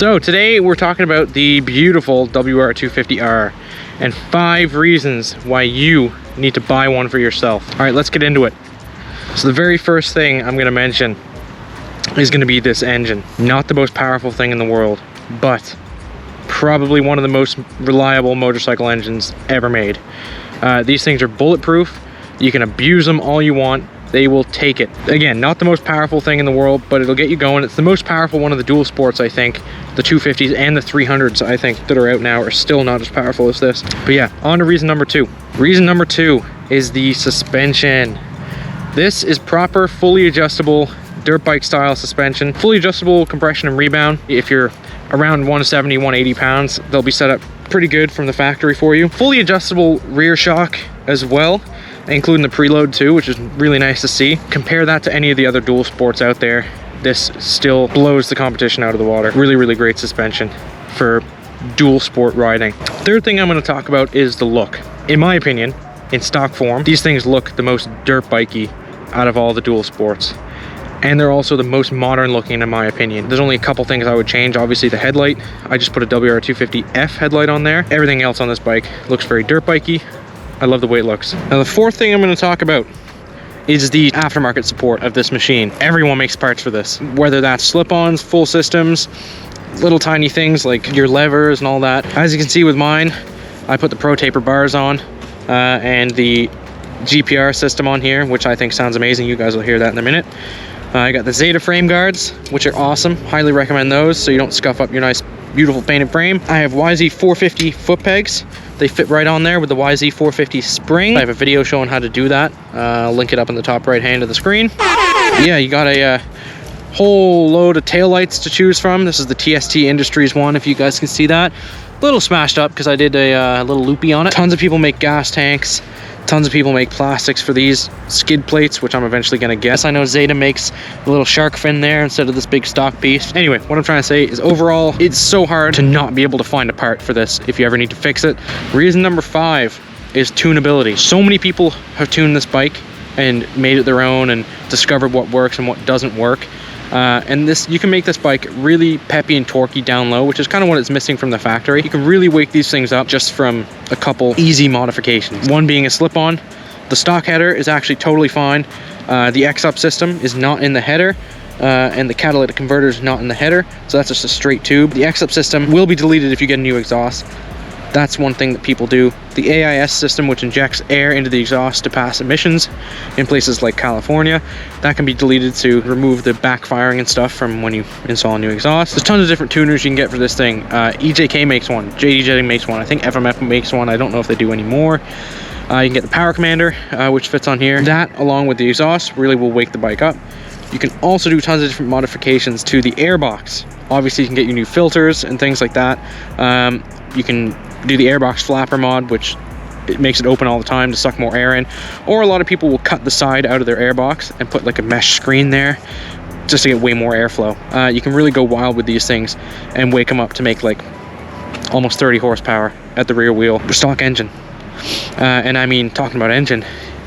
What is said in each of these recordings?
So today we're talking about the beautiful WR250R and 5 reasons why you need to buy one for yourself. All right, let's get into it. So the very first thing I'm gonna mention is gonna be this engine. Not the most powerful thing in the world, but probably one of the most reliable motorcycle engines ever made. These things are bulletproof. You can abuse them all you want. They will take it. Again, not the most powerful thing in the world, but it'll get you going. It's the most powerful one of the dual sports, I think. The 250s and the 300s, I think, that are out now are still not as powerful as this. But yeah, on to reason number 2. Reason number 2 is the suspension. This is proper, fully adjustable dirt bike style suspension. Fully adjustable compression and rebound. If you're around 170, 180 pounds, they'll be set up pretty good from the factory for you. Fully adjustable rear shock as well, including the preload too, which is really nice to see. Compare that to any of the other dual sports out there. This still blows the competition out of the water. Really, really great suspension for dual sport riding. Third thing I'm going to talk about is the look. In my opinion, in stock form, these things look the most dirt bikey out of all the dual sports. And they're also the most modern looking in my opinion. There's only a couple things I would change. Obviously the headlight. I just put a WR250F headlight on there. Everything else on this bike looks very dirt bikey. I love the way it looks. Now the fourth thing I'm going to talk about is the aftermarket support of this machine. Everyone makes parts for this, whether that's slip-ons, full systems, little tiny things like your levers and all that. As you can see with mine, I put the Pro Taper bars on and the GPR system on here, which I think sounds amazing. You guys will hear that in a minute. I got the Zeta frame guards, which are awesome. Highly recommend those so you don't scuff up your nice, beautiful painted frame. I have YZ450 foot pegs. They fit right on there with the YZ450 spring. I have a video showing how to do that. I'll link it up in the top right hand of the screen. Yeah, you got a whole load of taillights to choose from. This is the TST Industries one, if you guys can see that. A little smashed up because I did a little loopy on it. Tons of people make gas tanks. Tons of people make plastics for these skid plates, which I'm eventually going to guess. I know Zeta makes a little shark fin there instead of this big stock piece. Anyway, what I'm trying to say is overall, it's so hard to not be able to find a part for this if you ever need to fix it. Reason number 5 is tunability. So many people have tuned this bike and made it their own and discovered what works and what doesn't work. And this, you can make this bike really peppy and torquey down low, which is kind of what it's missing from the factory. You can really wake these things up just from a couple easy modifications. One being a slip-on. The stock header is actually totally fine. The X-Up system is not in the header, and the catalytic converter is not in the header, so that's just a straight tube. The X-Up system will be deleted if you get a new exhaust. That's one thing that people do. The AIS system, which injects air into the exhaust to pass emissions in places like California, that can be deleted to remove the backfiring and stuff from when you install a new exhaust. There's tons of different tuners you can get for this thing. EJK makes one, JD Jetting makes one, I think FMF makes one, I don't know if they do anymore. You can get the Power Commander, which fits on here. That, along with the exhaust, really will wake the bike up. You can also do tons of different modifications to the airbox. Obviously, you can get your new filters and things like that. You can do the airbox flapper mod, which it makes it open all the time to suck more air in. Or a lot of people will cut the side out of their airbox and put like a mesh screen there just to get way more airflow. You can really go wild with these things and wake them up to make like almost 30 horsepower at the rear wheel. Stock engine. And I mean, talking about engine,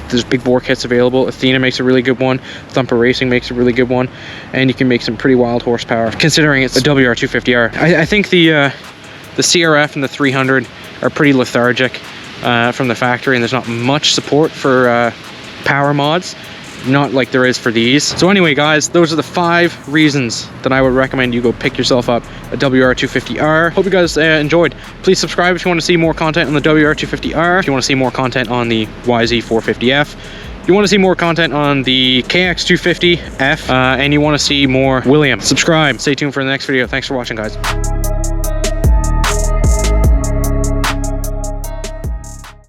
there's big bore kits available. Athena makes a really good one. Thumper Racing makes a really good one. And you can make some pretty wild horsepower considering it's a WR250R. I think the CRF and the 300 are pretty lethargic from the factory, and there's not much support for power mods, not like there is for these. So anyway guys, those are the 5 reasons that I would recommend you go pick yourself up a WR250R. Hope you guys enjoyed. Please subscribe if you want to see more content on the WR250R, if you want to see more content on the YZ450F, you want to see more content on the KX250F, and you want to see more William. Subscribe. Stay tuned for the next video. Thanks for watching guys.